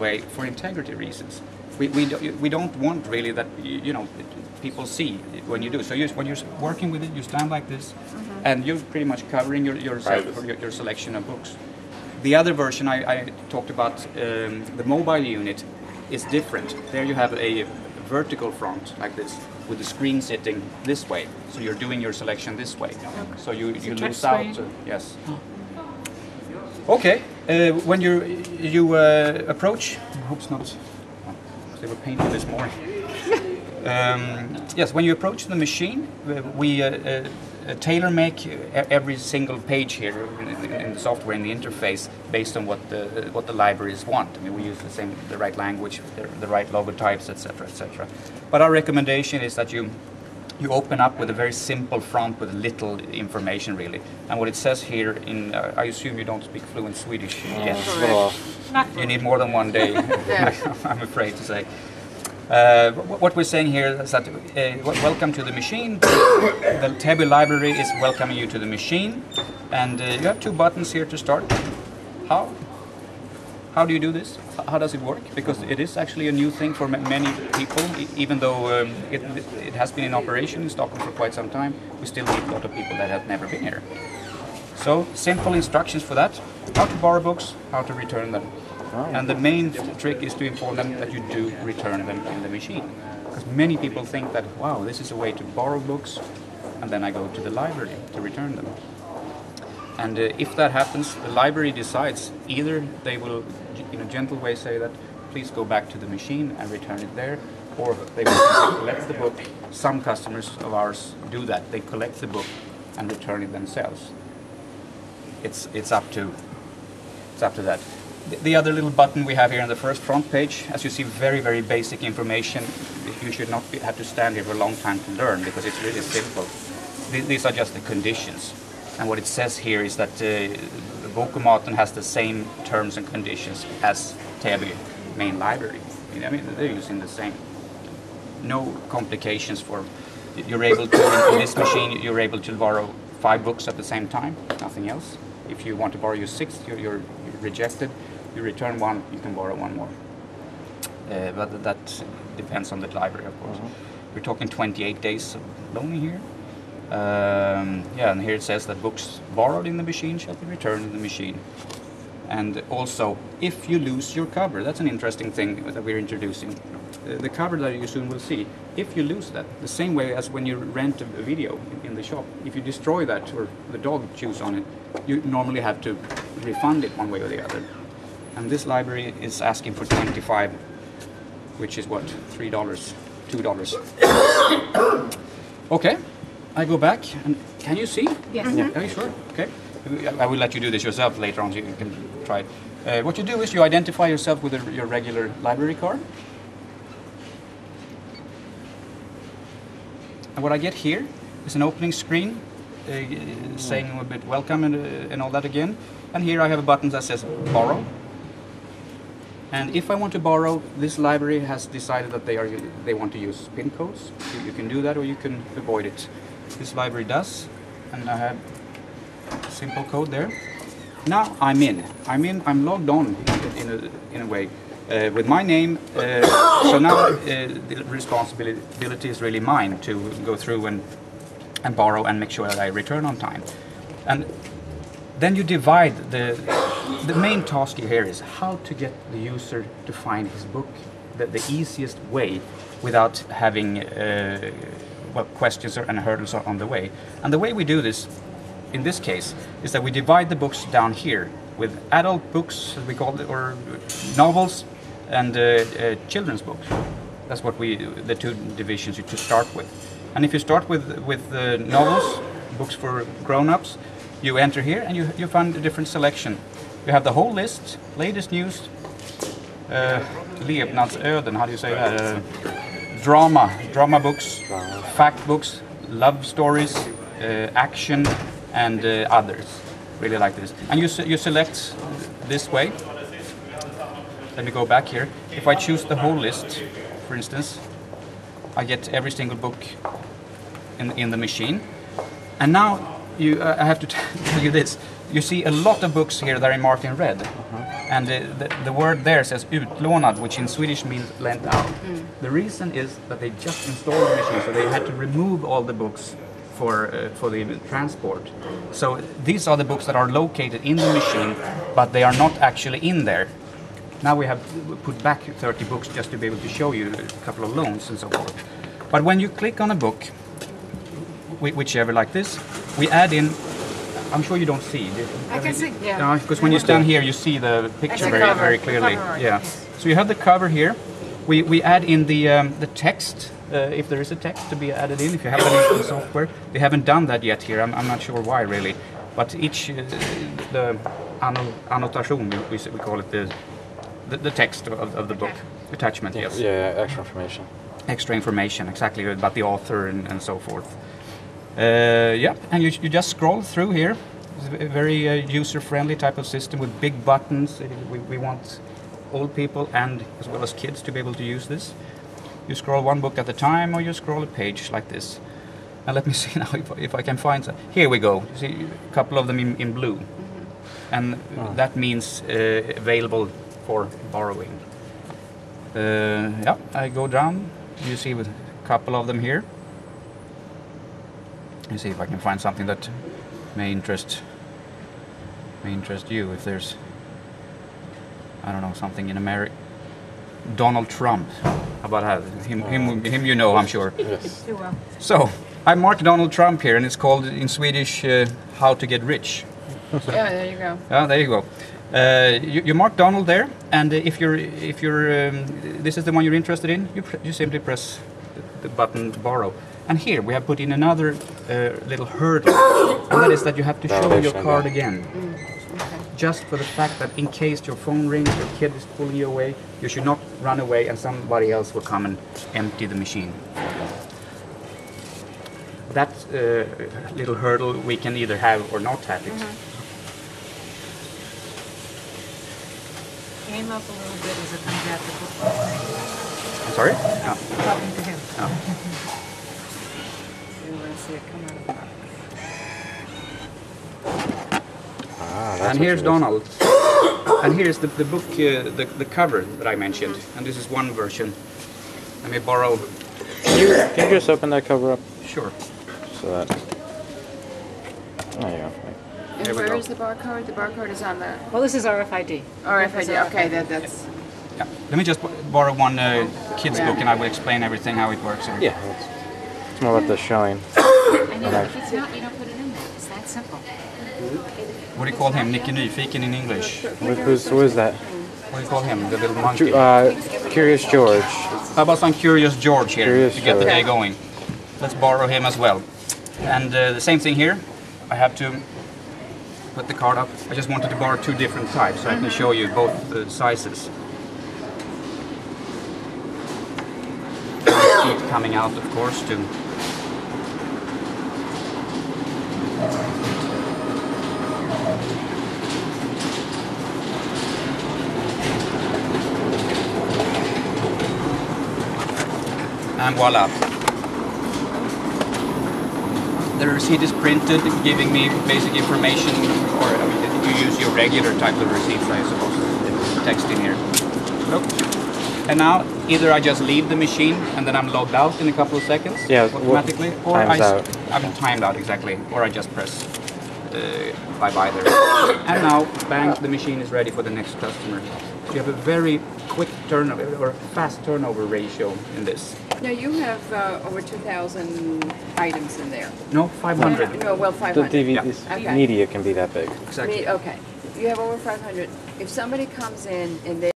way for integrity reasons. We don't want really that people see when you do. So when you're working with it, you stand like this, and you're pretty much covering yourself for your selection of books. The other version I talked about, the mobile unit, is different. There you have a vertical front like this, with the screen sitting this way. So you're doing your selection this way. So you lose out. Yes. Okay. When you approach, I hope it's not. They were painted this morning. Yes, when you approach the machine, we tailor-make every single page here in the software, in the interface, based on what the libraries want. I mean, we use the right language, the right logotypes, etc., etc. But our recommendation is that you open up with a very simple front with little information, really. And what it says here in, I assume you don't speak fluent Swedish yet. You need more than one day, I'm afraid to say. What we're saying here is that welcome to the machine. The Täby library is welcoming you to the machine, and you have two buttons here to start. How do you do this? How does it work? Because it is actually a new thing for many people, even though it has been in operation in Stockholm for quite some time. We still meet a lot of people that have never been here. So simple instructions for that: how to borrow books, how to return them. And the main trick is to inform them that you do return them in the machine. Because many people think that, wow, this is a way to borrow books, and then I go to the library to return them. And if that happens, the library decides either they will, in a gentle way, say that please go back to the machine and return it there, or they will collect the book. Some customers of ours do that. They collect the book and return it themselves. It's up to that. The other little button we have here on the first front page, as you see, very, very basic information. You should not have to stand here for a long time to learn, because it's really simple. These are just the conditions. And what it says here is that Bokomaten has the same terms and conditions as Täby main library. I mean, they're using the same. No complications for, you're able to, in this machine, you're able to borrow 5 books at the same time, nothing else. If you want to borrow your 6th, you're rejected. You return 1, you can borrow 1 more. But that depends on the library, of course. We're talking 28 days of loaning here. Yeah, and here it says that books borrowed in the machine shall be returned in the machine. And also, if you lose your cover, that's an interesting thing that we're introducing. The cover that you soon will see, if you lose that, the same way as when you rent a video in the shop, if you destroy that or the dog chews on it, you normally have to refund it one way or the other. And this library is asking for 25, which is what, $3, $2. Okay, I go back, and can you see? Yes. Yeah. Are you sure? Okay. I will let you do this yourself later on, so you can try it. What you do is you identify yourself with your regular library card. And what I get here is an opening screen saying a bit welcome and all that again. And here I have a button that says borrow. And if I want to borrow, this library has decided that they want to use PIN codes. You can do that, or you can avoid it. This library does, and I have a simple code there. Now I'm in. I'm logged on in a way with my name. So now the responsibility is really mine to go through and borrow and make sure that I return on time. And then you divide the main task here is how to get the user to find his book the easiest way without having questions and hurdles on the way. And the way we do this in this case is that we divide the books down here with adult books, as we call it, or novels, and children's books. That's what the two divisions you to start with. And if you start with novels, books for grown-ups, you enter here and you find a different selection. You have the whole list, latest news, levnadsöden, how do you say that? Drama books, fact books, love stories, action, and others. Really like this. And you select this way. Let me go back here. If I choose the whole list, for instance, I get every single book in the machine. And now I have to tell you this. You see a lot of books here that are marked in red. And the word there says utlånad, which in Swedish means lent out. The reason is that they just installed the machine, so they had to remove all the books for the transport. So these are the books that are located in the machine, but they are not actually in there. Now we have put back 30 books just to be able to show you a couple of loans and so forth. But when you click on a book, whichever like this, we add in, I'm sure you don't see. I can see, yeah. Because when you stand here, you see the picture very clearly. Yeah. So you have the cover here. We add in the text, if there is a text to be added in, if you have that in the software. We haven't done that yet here. I'm not sure why really. But each, the annotation, we call it the text of the book. Attachment, yes. Yeah, extra information. Extra information, exactly, about the author and so forth. Yeah, and you just scroll through here. It's a very user-friendly type of system with big buttons. We want old people and as well as kids to be able to use this. You scroll one book at a time, or you scroll a page like this. And let me see now if I can find some. Here we go. You see a couple of them in blue. And that means available for borrowing. Yeah, I go down. You see with a couple of them here. Let me see if I can find something that may interest you. If there's, I don't know, something in America. Donald Trump. How about that? Him you know, I'm sure. Yes. So, I marked Donald Trump here, and it's called in Swedish How to Get Rich. Yeah, there you go. Yeah, there you go. You mark Donald there, and if you're this is the one you're interested in, you simply press the button borrow. And here we have put in another little hurdle, and that is that you have to show your card again. Okay. Just for the fact that in case your phone rings, your kid is pulling you away, you should not run away and somebody else will come and empty the machine. That little hurdle we can either have or not have it. Aim up a little bit as it comes out the book. I'm sorry? No. Talking to him. No. You want to see it come out. And here's Donald. And here's the book, the cover that I mentioned. And this is one version. Let me borrow. Can you just open that cover up? Sure. So that. There you go. And where is the barcode? The barcode is on the Well, this is RFID. RFID. Okay, that's. Yeah. Let me just borrow one kid's book and I will explain everything how it works here. Yeah. It's more about the showing. And if it's not, you don't put it in there. It's that simple. What do you call him? Nicky Nyfiken in English. Who is that? What do you call him? The little monkey. Curious George. How about some Curious George here Curious to get the George. day going? Let's borrow him as well. And the same thing here. I have to put the card up. I just wanted to borrow two different types so I can show you both the sizes. Keep coming out, of course, to and voila. The receipt is printed, giving me basic information, or I mean, you use your regular type of receipts, I suppose. The text in here. Look. And now, either I just leave the machine and then I'm logged out in a couple of seconds, automatically, or I'm timed out exactly, or I just press bye-bye there. And now, bang, the machine is ready for the next customer. You have a very quick turnover, or fast turnover ratio in this. Now you have over 2,000 items in there. No, 500. No, well, 500. The DVD media can be that big. Exactly. Okay. You have over 500. If somebody comes in and they